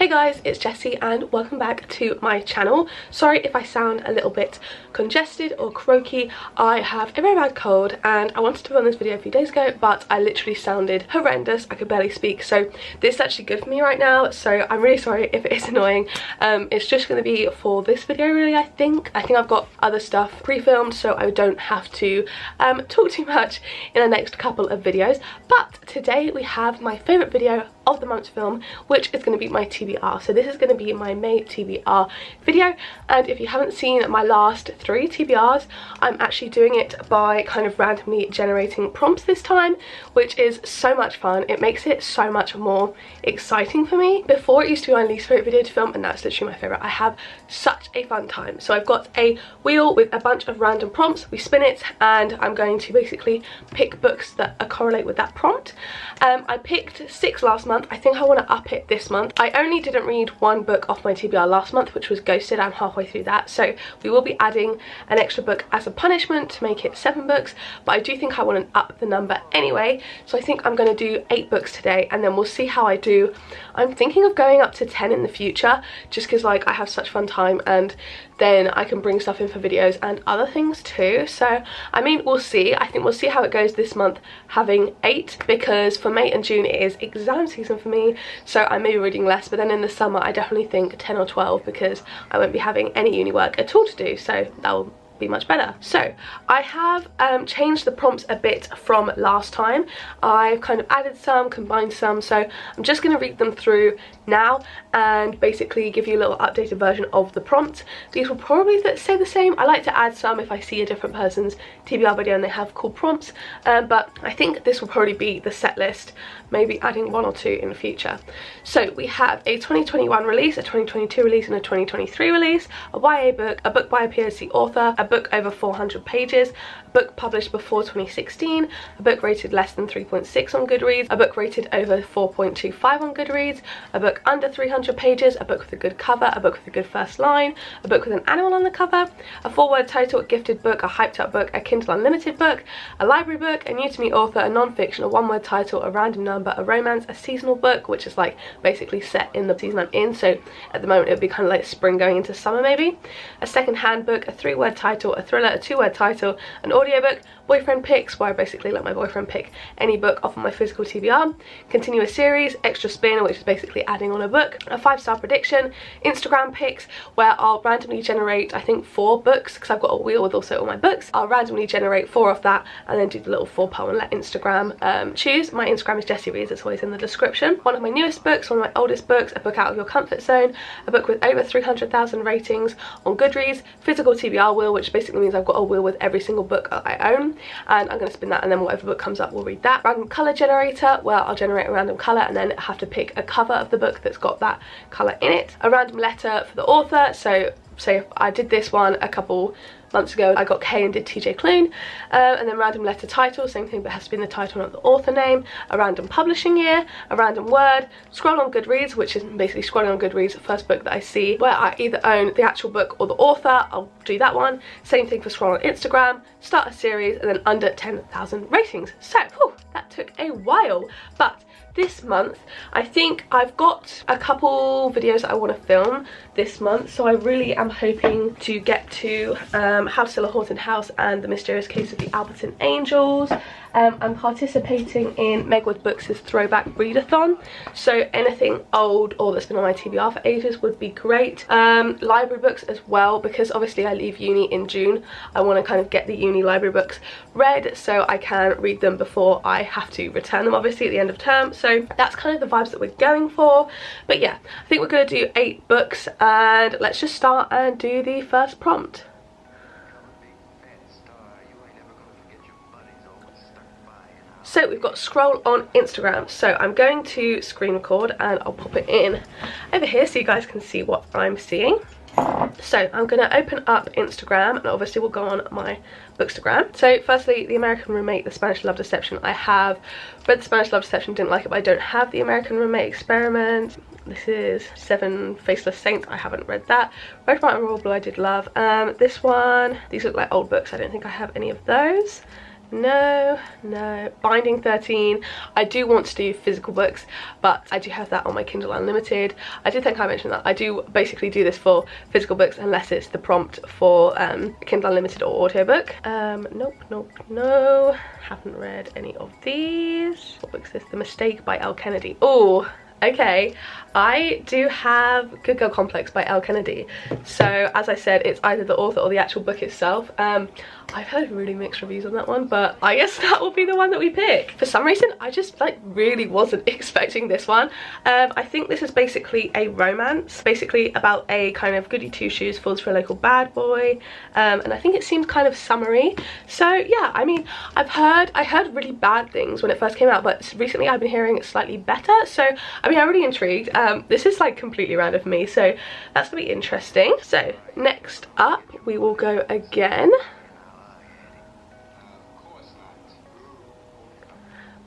Hey guys, it's Jessie and welcome back to my channel. Sorry if I sound a little bit congested or croaky. I have a very bad cold and I wanted to film this video a few days ago, but I literally sounded horrendous. I could barely speak, so this is actually good for me right now, so I'm really sorry if it is annoying. It's just going to be for this video really, I think. I've got other stuff pre-filmed, so I don't have to talk too much in the next couple of videos. But today we have my favourite video of the month film, which is going to be my TBR. So this is going to be my May TBR video, and if you haven't seen my last 3 TBRs, I'm actually doing it by kind of randomly generating prompts this time, which is so much fun. It makes it so much more exciting for me. Before it used to be my least favourite video to film, and now it's literally my favourite. I have such a fun time. So I've got a wheel with a bunch of random prompts, we spin it, and I'm going to basically pick books that correlate with that prompt. I picked 6 last month. I think I want to up it this month. I only didn't read one book off my TBR last month, which was Ghosted. I'm halfway through that, so we will be adding an extra book as a punishment to make it 7 books, but I do think I want to up the number anyway, so I think I'm going to do 8 books today, and then we'll see how I do. I'm thinking of going up to 10 in the future, just because like I have such fun time, and then I can bring stuff in for videos and other things too. So I mean, we'll see. I think we'll see how it goes this month having 8, because for May and June it is exam season for me, so I may be reading less, but then in the summer I definitely think 10 or 12, because I won't be having any uni work at all to do, so that will be much better. So I have changed the prompts a bit from last time. I've kind of added some, combined some, so I'm just going to read them through now and basically give you a little updated version of the prompt. These will probably stay the same. I like to add some if I see a different person's TBR video and they have cool prompts, but I think this will probably be the set list, maybe adding 1 or 2 in the future. So we have a 2021 release, a 2022 release, and a 2023 release, a YA book, a book by a PhD author, a book over 400 pages, a book published before 2016, a book rated less than 3.6 on Goodreads, a book rated over 4.25 on Goodreads, a book under 300 pages, a book with a good cover, a book with a good first line, a book with an animal on the cover, a 4-word title, a gifted book, a hyped up book, a Kindle Unlimited book, a library book, a new to me author, a non-fiction, a 1-word title, a random number, a romance, a seasonal book, which is like basically set in the season I'm in, so at the moment it would be kind of like spring going into summer maybe, a second-hand book, a 3-word title, a thriller, a 2-word title, an audiobook, boyfriend picks, where I basically let my boyfriend pick any book off of my physical TBR, continuous series, extra spin, which is basically adding on a book, a 5-star prediction, Instagram picks, where I'll randomly generate I think 4 books, because I've got a wheel with also all my books. I'll randomly generate 4 of that and then do the little 4 poll and let Instagram choose. My Instagram is jessihinesbiz, it's always in the description. One of my newest books, one of my oldest books, a book out of your comfort zone, a book with over 300,000 ratings on Goodreads, physical TBR wheel, which basically means I've got a wheel with every single book I own, and I'm going to spin that, and then whatever book comes up we'll read that. Random colour generator, where I'll generate a random colour and then have to pick a cover of the book that's got that colour in it. A random letter for the author, so say if I did this one a couple months ago, I got K and did TJ Clune, and then random letter title, same thing, but it has to be in the title, not the author name, a random publishing year, a random word, scroll on Goodreads, which is basically scrolling on Goodreads, the first book that I see where I either own the actual book or the author, I'll do that one. Same thing for scroll on Instagram, start a series, and then under 10,000 ratings. So whew, that took a while, but this month I think I've got a couple videos that I want to film this month, so I really am hoping to get to How to Sell a Haunted House and The Mysterious Case of the Alberton Angels. I'm participating in Meg Wood Books' throwback readathon, so anything old or that's been on my TBR for ages would be great. Library books as well, because obviously I leave uni in June. I want to kind of get the uni library books read so I can read them before I have to return them obviously at the end of term, so that's kind of the vibes that we're going for. But yeah, I think we're going to do 8 books, and let's just start and do the first prompt. So we've got scroll on Instagram, so I'm going to screen record and I'll pop it in over here so you guys can see what I'm seeing. So I'm going to open up Instagram, and obviously we'll go on my Bookstagram. So firstly, The American Roommate, The Spanish Love Deception. I have read The Spanish Love Deception, didn't like it, but I don't have The American Roommate Experiment. This is 7 Faceless Saints, I haven't read that. Red, White and Royal Blue I did love. This one, these look like old books, I don't think I have any of those. No, no. Binding 13. I do want to do physical books, but I do have that on my Kindle Unlimited. I did think I mentioned that. I do basically do this for physical books unless it's the prompt for Kindle Unlimited or audiobook. Nope, nope, no. Haven't read any of these. What book is this? The Mistake by Elle Kennedy. Oh, okay. I do have Good Girl Complex by Elle Kennedy. So as I said, it's either the author or the actual book itself. I've heard really mixed reviews on that one, but I guess that will be the one that we pick. For some reason, I just like really wasn't expecting this one. I think this is basically a romance, basically about a kind of goody two-shoes falls for a local bad boy, and I think it seems kind of summery. So yeah, I mean, I heard really bad things when it first came out, but recently I've been hearing it's slightly better. So I mean, I'm really intrigued. This is like completely random for me, so that's gonna be interesting. So next up, we will go again.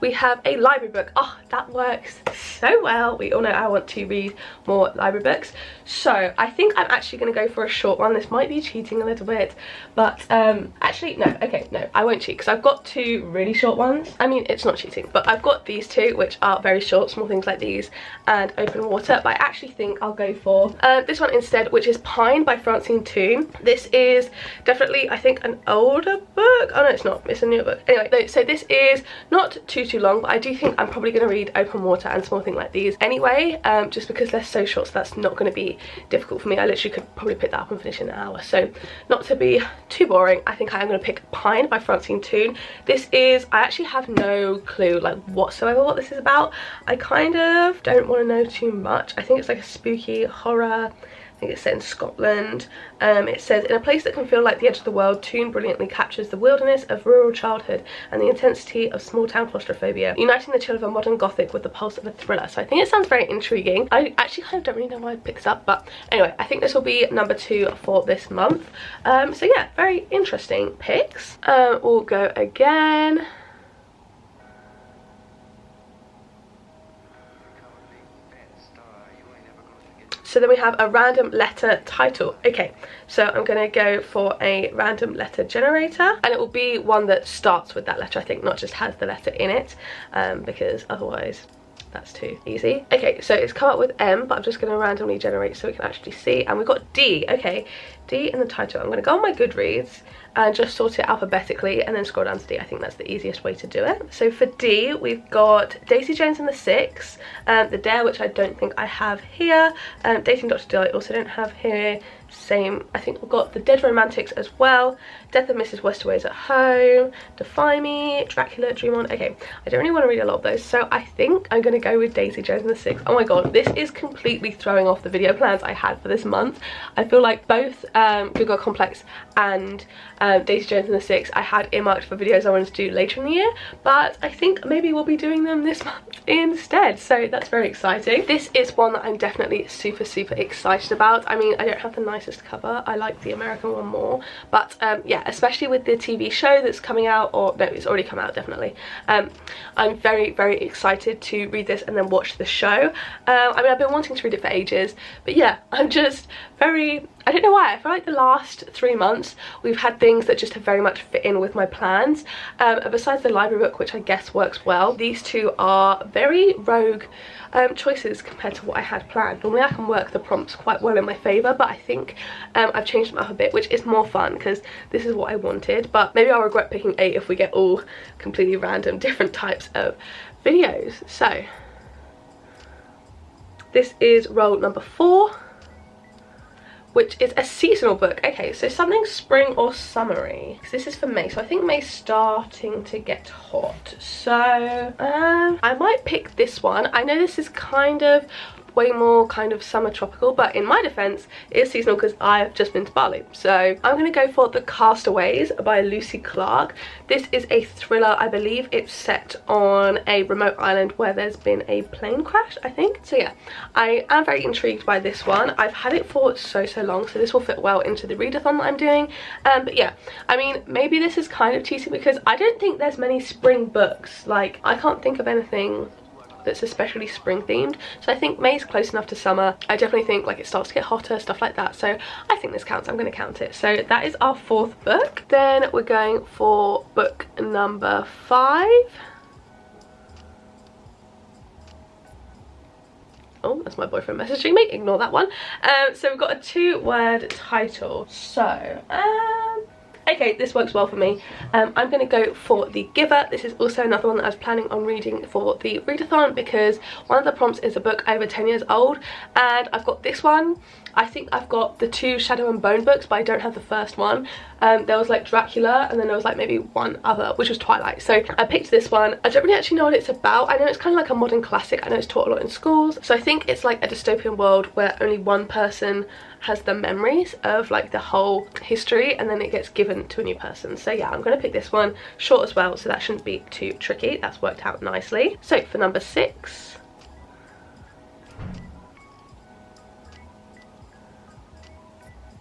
We have a library book. Oh, that works so well. We all know I want to read more library books. So I think I'm actually going to go for a short one. This might be cheating a little bit, but actually, no. Okay, no, I won't cheat because I've got two really short ones. I mean, it's not cheating, but I've got these two, which are very short, small things like these, and Open Water. But I actually think I'll go for this one instead, which is Pine by Francine Toon. This is definitely, I think, an older book. Oh no, it's not. It's a newer book. Anyway, so this is not too long, but I do think I'm probably going to read Open Water and Small Things Like These anyway, just because they're so short, so that's not going to be difficult for me. I literally could probably pick that up and finish in an hour. So not to be too boring, I think I am going to pick Pine by Francine Toon. This is, I actually have no clue like whatsoever what this is about. I kind of don't want to know too much. I think it's like a spooky horror. I think it's set in Scotland. It says, in a place that can feel like the edge of the world, Toon brilliantly captures the wilderness of rural childhood and the intensity of small town claustrophobia, uniting the chill of a modern gothic with the pulse of a thriller. So I think it sounds very intriguing. I actually kind of don't really know why I picked this up, but anyway, I think this will be number 2 for this month. So yeah, very interesting picks. We'll go again. So then we have a random letter title. Okay, so I'm going to go for a random letter generator, and it will be one that starts with that letter, I think, not just has the letter in it, because otherwise that's too easy. Okay, so it's come up with M, but I'm just going to randomly generate so we can actually see. And we've got D. Okay, D in the title. I'm going to go on my Goodreads and just sort it alphabetically and then scroll down to D. I think that's the easiest way to do it. So for D, we've got Daisy Jones and the Six, The Dare, which I don't think I have here, Dating Dr. Dill I also don't have here. Same, I think we've got The Dead Romantics as well, Death of Mrs. Westaway's at Home, Defy Me, Dracula, Dream On. Okay, I don't really want to read a lot of those, so I think I'm going to go with Daisy Jones and the Six. Oh my god, this is completely throwing off the video plans I had for this month. I feel like both Good Girl Complex and Daisy Jones and the Six I had earmarked for videos I wanted to do later in the year, but I think maybe we'll be doing them this month instead, so that's very exciting. This is one that I'm definitely super excited about. I mean, I don't have the nicest cover, I like the American one more, but yeah, especially with the TV show that's coming out, or no, it's already come out definitely. I'm very excited to read this and then watch the show. I mean, I've been wanting to read it for ages, but yeah, I'm just very, I don't know why, I feel like the last 3 months we've had things that just have very much fit in with my plans. Besides the library book, which I guess works well, these two are very rogue choices compared to what I had planned. Normally I can work the prompts quite well in my favour, but I think I've changed them up a bit, which is more fun because this is what I wanted. But maybe I'll regret picking 8 if we get all completely random different types of videos. So this is roll number 4, which is a seasonal book. Okay, so something spring or summery. This is for May, so I think May's starting to get hot. So I might pick this one. I know this is kind of way more kind of summer tropical, but in my defense it is seasonal because I've just been to Bali. So I'm gonna go for The Castaways by Lucy Clark. This is a thriller. I believe it's set on a remote island where there's been a plane crash, I think. So yeah, I am very intrigued by this one. I've had it for so long, so this will fit well into the readathon that I'm doing. But yeah, I mean, maybe this is kind of cheating because I don't think there's many spring books. Like, I can't think of anything that's especially spring themed. So I think May's close enough to summer. I definitely think like it starts to get hotter, stuff like that. So I think this counts. I'm going to count it. So that is our 4th book. Then we're going for book number 5. Oh, that's my boyfriend messaging me. Ignore that one. So we've got a 2-word title. So, okay, this works well for me. I'm going to go for The Giver. This is also another one that I was planning on reading for the readathon because one of the prompts is a book over 10 years old, and I've got this one. I think I've got the 2 Shadow and Bone books, but I don't have the first one. There was like Dracula, and then there was like maybe one other, which was Twilight. So I picked this one. I don't really actually know what it's about. I know it's kind of like a modern classic. I know it's taught a lot in schools. So I think it's like a dystopian world where only one person has the memories of like the whole history, and then it gets given to a new person. So yeah, I'm going to pick this one. Short as well, so that shouldn't be too tricky. That's worked out nicely. So for number 6,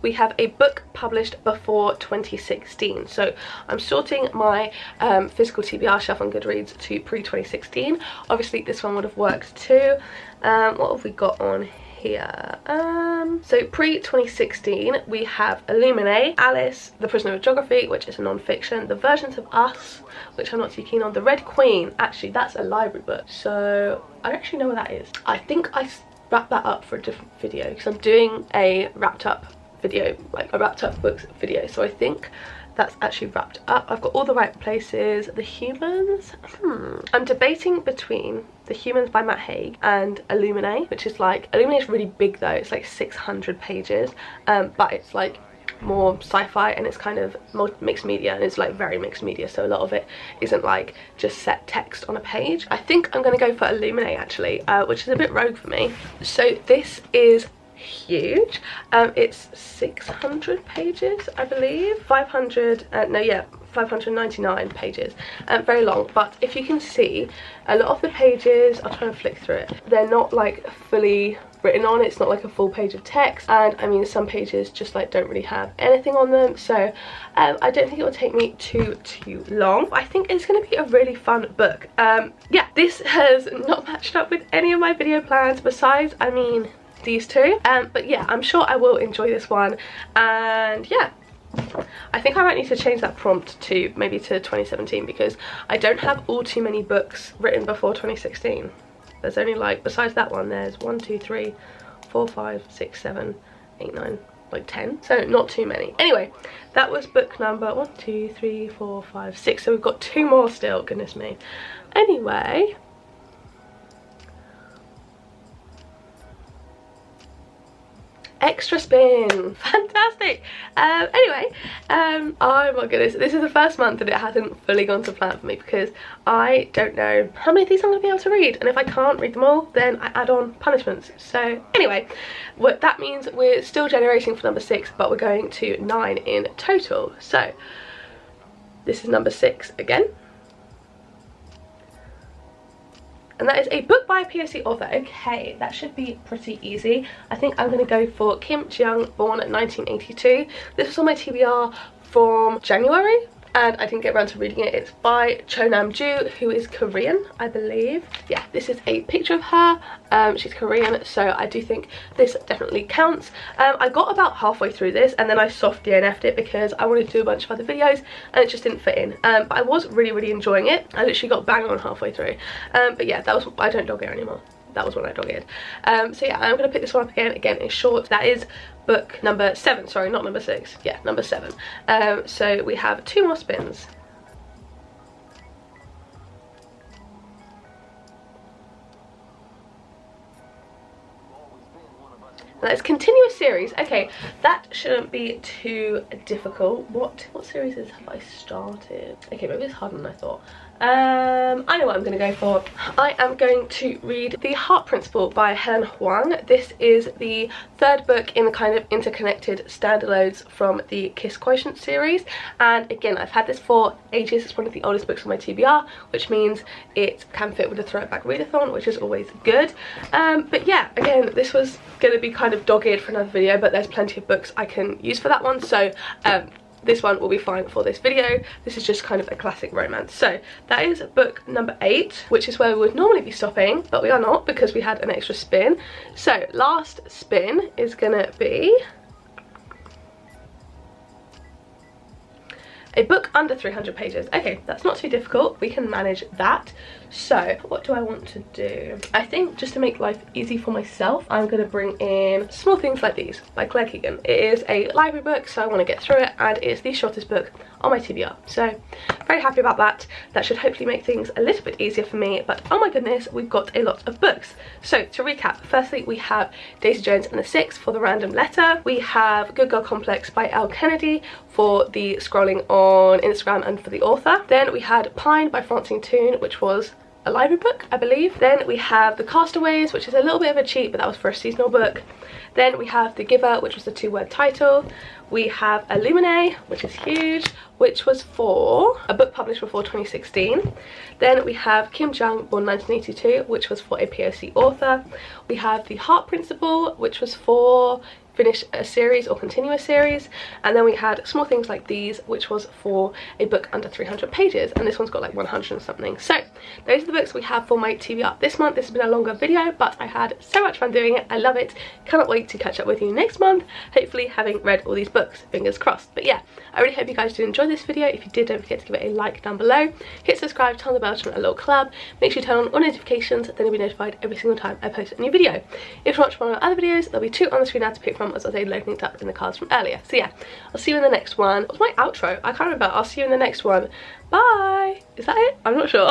we have a book published before 2016. So I'm sorting my physical TBR shelf on Goodreads to pre-2016. Obviously this one would have worked too. What have we got on here? So pre-2016 we have Illuminae, Alice, The Prisoner of Geography, which is a non-fiction, The Versions of Us, which I'm not too keen on, The Red Queen. Actually, that's a library book, so I don't actually know what that is. I think I wrapped that up for a different video because I'm doing a wrapped up video, like a wrapped up books video, so I think that's actually wrapped up. I've got All the Right Places, The Humans. I'm debating between The Humans by Matt Haig and Illuminae, which is like, Illuminae is really big though, it's like 600 pages, but it's like more sci-fi and it's kind of mixed media, and it's like very mixed media, so a lot of it isn't like just set text on a page. I think I'm going to go for Illuminae actually, which is a bit rogue for me. So this is huge. It's 600 pages, I believe. 599 pages. Very long, but if you can see, a lot of the pages, I'll try and flick through it, they're not like fully written on. It's not like a full page of text, and I mean some pages just like don't really have anything on them, so I don't think it will take me too long. I think it's going to be a really fun book. Yeah, this has not matched up with any of my video plans besides, I mean, these 2, but yeah, I'm sure I will enjoy this one. And yeah, I think I might need to change that prompt to maybe to 2017 because I don't have all too many books written before 2016. There's only like, besides that one, there's 1, 2, 3, 4, 5, 6, 7, 8, 9, like 10, so not too many. Anyway, that was book number 1, 2, 3, 4, 5, 6, so we've got 2 more still, goodness me. Anyway, extra spin, fantastic. Anyway, oh my goodness, this is the first month that it hasn't fully gone to plan for me because I don't know how many of these I'm going to be able to read, and if I can't read them all then I add on punishments. So anyway, what that means, we're still generating for number 6, but we're going to 9 in total. So this is number 6 again. And that is a book by a POC author. Okay, that should be pretty easy. I think I'm going to go for Kim Ji-young, born in 1982. This was on my TBR from January, and I didn't get around to reading it. It's by Cho Nam-ju, who is Korean, I believe. Yeah, this is a picture of her. She's Korean, so I do think this definitely counts. I got about halfway through this, and then I soft DNF'd it because I wanted to do a bunch of other videos, and it just didn't fit in. But I was really enjoying it. I literally got bang on halfway through. But yeah, that was, I don't dog ear anymore. That was when I dog eared. So yeah, I'm going to pick this one up again. Again, it's short. That is book number 7. Sorry, not number 6. Yeah, number 7. So we have 2 more spins. Now it's continuous series. Okay, that shouldn't be too difficult. What series have I started? Okay, maybe it's harder than I thought. I know what I'm going to go for. I am going to read The Heart Principle by Helen Huang. This is the 3rd book in the kind of interconnected standalones from the Kiss Quotient series, and again, I've had this for ages. It's one of the oldest books on my TBR, which means it can fit with a throwback readathon, which is always good. But yeah, again, this was going to be kind of dog-eared for another video, but there's plenty of books I can use for that one, so this one will be fine for this video. This is just kind of a classic romance. So that is book number 8, which is where we would normally be stopping, but we are not because we had an extra spin. So last spin is gonna be a book under 300 pages. Okay, that's not too difficult. We can manage that. So what do I want to do? I think just to make life easy for myself, I'm going to bring in Small Things Like These by Claire Keegan. It is a library book, so I want to get through it, and it's the shortest book on my TBR. So very happy about that. That should hopefully make things a little bit easier for me, but oh my goodness, we've got a lot of books. So to recap, firstly we have Daisy Jones and the Six for the random letter. We have Good Girl Complex by Elle Kennedy for the scrolling on Instagram and for the author. Then we had Pine by Francine Toon, which was a library book, I believe. Then we have The Castaways, which is a little bit of a cheat, but that was for a seasonal book. Then we have The Giver, which was a 2-word title. We have Illuminae, which is huge, which was for a book published before 2016. Then we have Kim Jung, born 1982, which was for a POC author. We have The Heart Principle, which was for finish a series or continue a series. And then we had Small Things Like These, which was for a book under 300 pages, and this one's got like 100 and something. So those are the books we have for my TBR this month. This has been a longer video, but I had so much fun doing it. I love it. Cannot wait to catch up with you next month, hopefully having read all these books, fingers crossed. But yeah, I really hope you guys did enjoy this video. If you did, don't forget to give it a like down below, hit subscribe, turn on the bell to join a little club, make sure you turn on all notifications, then you'll be notified every single time I post a new video. If you watch one of my other videos, there'll be 2 on the screen now to pick from, as I say, linked up in the cards from earlier. So yeah, I'll see you in the next one. What's my outro? I can't remember. I'll see you in the next one. Bye. Is that it? I'm not sure.